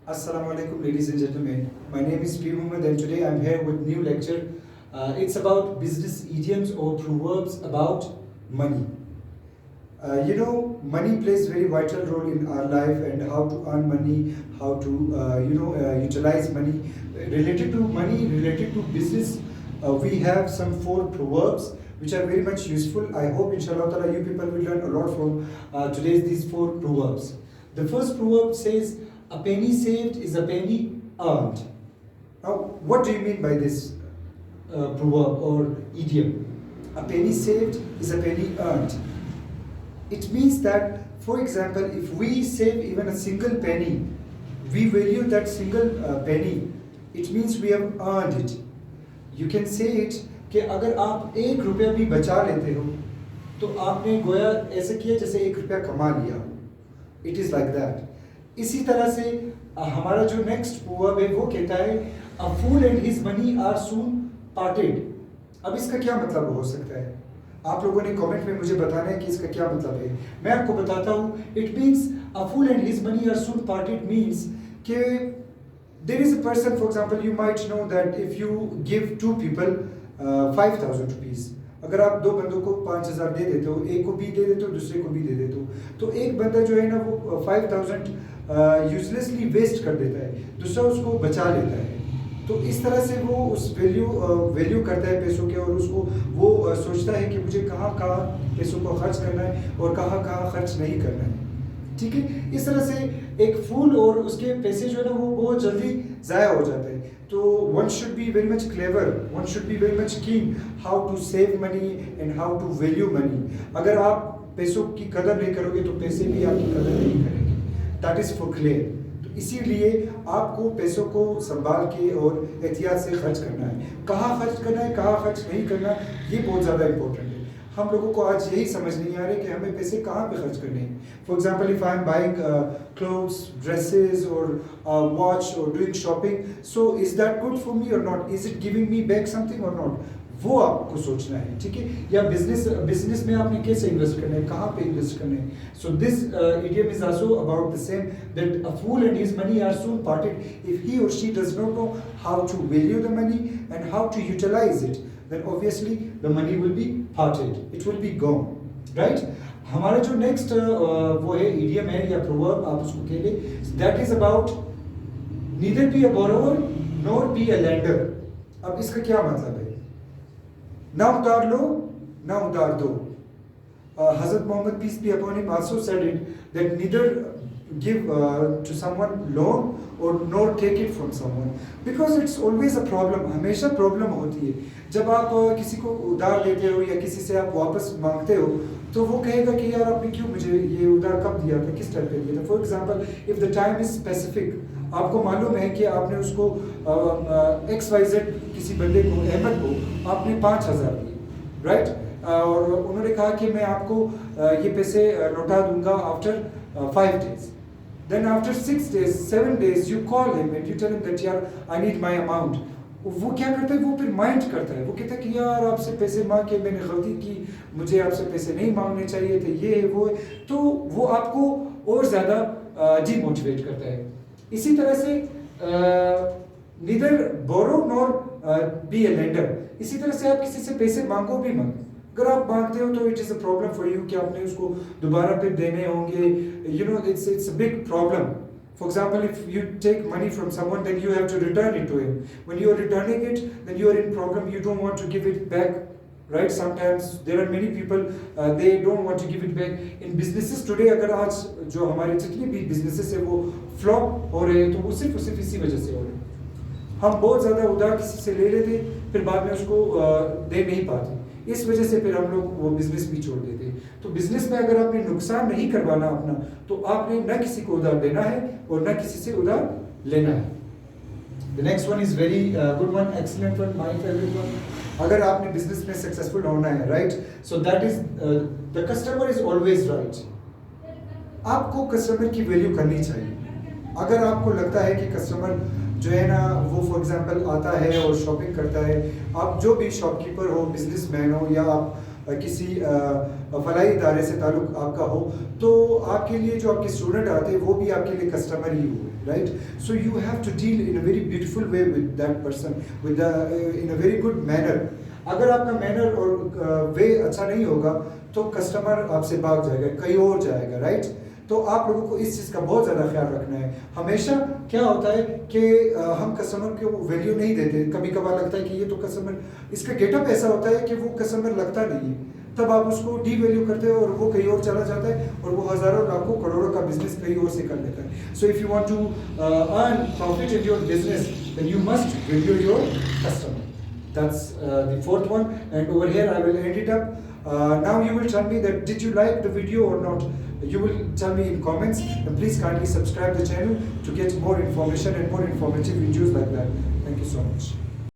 Assalamu alaikum, ladies and gentlemen. My name is P. Muhammad, and today I'm here with new lecture. It's about business idioms or proverbs about money. Money plays very vital role in our life, and how to earn money, how to utilize money. Related to money, related to business, we have some 4 proverbs which are very much useful. I hope, inshallah ta'ala, you people will learn a lot from today's these 4 proverbs. The first proverb says, "A penny saved is a penny earned." Now, what do you mean by this proverb or idiom? A penny saved is a penny earned. It means that, for example, if we save even a single penny, we value that single penny. It means we have earned it. You can say it कि अगर आप 1 रुपया भी बचा लेते हो तो आपने गोया ऐसे किया जैसे 1 रुपया कमा लिया. It is like that. इसी तरह से हमारा जो नेक्स्ट प्रोवर्ब है वो कहता है, "A fool and his money are soon parted." अब इसका क्या मतलब हो सकता है? आप लोगों ने कमेंट में मुझे बताना है कि इसका क्या मतलब है. मैं आपको बताता हूँ. It means a fool and his money are soon parted means कि there is a person, for example, you might know that if you give 2 people 5,000 rupees, अगर आप 2 बंदों को 5,000 दे देते हो, एक को भी दे देते हो, दूसरे को भी दे देते हो, तो एक बंदा जो है ना वो 5,000 यूजलेसली वेस्ट कर देता है, दूसरा उसको बचा लेता है. तो इस तरह से वो उस वैल्यू करता है पैसों के, और उसको वो सोचता है कि मुझे कहाँ कहाँ पैसों को खर्च करना है और कहाँ कहाँ खर्च नहीं करना है. ठीक है. इस तरह से एक फूल और उसके पैसे जो है ना वो बहुत जल्दी ज़ाया हो जाता है. तो one should be very much clever, one should be very much keen how to save money and how to value money. अगर आप पैसों की कदर नहीं करोगे तो पैसे भी आपकी कदर नहीं करेंगे. That is for clear. तो इसीलिए आपको पैसों को संभाल के और एहतियात से खर्च करना है. कहाँ खर्च करना है, कहाँ खर्च नहीं करना, ये बहुत ज़्यादा इंपॉर्टेंट है. हम लोगों को आज यही समझ नहीं आ रही कि हमें पैसे कहाँ पे खर्च करने हैं. For example, if I am buying clothes, dresses और वॉच और doing shopping, so is that good for me और not? Is it giving me back something और नॉट? वो आपको सोचना है. ठीक है. या बिजनेस में आपने कैसे इन्वेस्ट करना है, कहाँ पे इन्वेस्ट करना है. So this idiom is also about the same, that a fool and his money are soon parted. If he और she does not know how to value the money and how to utilise it, then obviously the money will be parted, it will be gone, right? हमारा जो next वो है idiom है या proverb, आप उसको कह ले, that is about neither be a borrower nor be a lender. अब इसका क्या मतलब है? ना उधार लो ना उधार दो. Hazrat Muhammad, peace be upon him, also said it, that neither give to someone loan or nor take it from someone, because it's always a problem. हमेशा प्रॉब्लम होती है जब आप किसी को उधार देते हो या किसी से आप वापस मांगते हो, तो वो कहेगा कि यार आपने क्यों मुझे ये उधार कब दिया था, किस टाइम पे दिया था. For example, if the time is specific, आपको मालूम है कि आपने उसको XYZ किसी बंदे को, अहमद को आपने 5,000 दिए, राइट? और उन्होंने कहा कि मैं आपको ये पैसे लौटा दूंगा after 5 days. Then after 6 days, 7 days, you call him and you tell him that यार I need my amount. वो क्या करता है? वो फिर माइंड करता है. वो कहता है कि यार आपसे पैसे मांग के मैंने गलती की, मुझे आपसे पैसे नहीं मांगने चाहिए थे, ये है वो है. तो वो आपको और ज़्यादा डीमोटिवेट करता है. इसी तरह से neither borrow nor be a lender. इसी तरह से आप किसी से पैसे मांगो भी मत. अगर आप मांगते हो तो it is a problem for you कि आपने उसको दोबारा फिर देने होंगे. You know, it's a big problem. For example, if you take money from someone, then you have to return it to him. When you are returning it, then you are in problem. You don't want to give it back, right? Sometimes there are many people they don't want to give it back. In businesses today, अगर आज जो हमारे जितने भी businesses है वो flop हो रहे हैं, तो वो सिर्फ इसी वजह से हो रहे हैं. हम बहुत ज़्यादा उधार किसी से ले लेते, फिर बाद में उसको दे नहीं पाते. इस वजह से फिर हम लोग वो बिजनेस भी छोड़ देते. तो बिजनेस में अगर आपने नुकसान नहीं करवाना अपना, तो आपने न किसी को उधार देना है और न किसी से उधार लेना है. The next one is very good one, excellent one, my favourite one. अगर आपने बिजनेस में सक्सेसफुल होना है, right, so that is the customer is always right. आपको कस्टमर की वैल्यू करनी चाहिए. अगर आपको लगता है कि कस्टमर जो है ना वो फॉर एग्जांपल आता है और शॉपिंग करता है, आप जो भी शॉपकीपर हो, बिजनेसमैन हो, या आप किसी फलाई इदारे से ताल्लुक़ आपका हो, तो आपके लिए जो आपके स्टूडेंट आते हैं वो भी आपके लिए कस्टमर ही हुए, right? So you have to deal in a very beautiful way with that person, with in a very good manner. अगर आपका मैनर और वे अच्छा नहीं होगा तो कस्टमर आपसे भाग जाएगा, कहीं और जाएगा, राइट? तो आप लोगों को इस चीज़ का बहुत ज़्यादा ख्याल रखना है। हमेशा क्या होता है कि हम कस्टमर को वैल्यू नहीं देते, कभी कभार लगता है कि ये तो कस्टमर, इसका गेटअप ऐसा होता है कि वो कस्टमर लगता नहीं है, तब आप उसको डी वैल्यू करते हो और वो कहीं और चला जाता है और वो हज़ारों लाखों करोड़ों का बिजनेस कहीं और से कर लेता है। So if you want to earn profit in your business, then you must value your customer. That's the fourth one, and over here I will end it up. Now you will tell me that did you like the video or not. You will tell me in comments, and please kindly subscribe the channel to get more information and more informative videos like that. Thank you so much.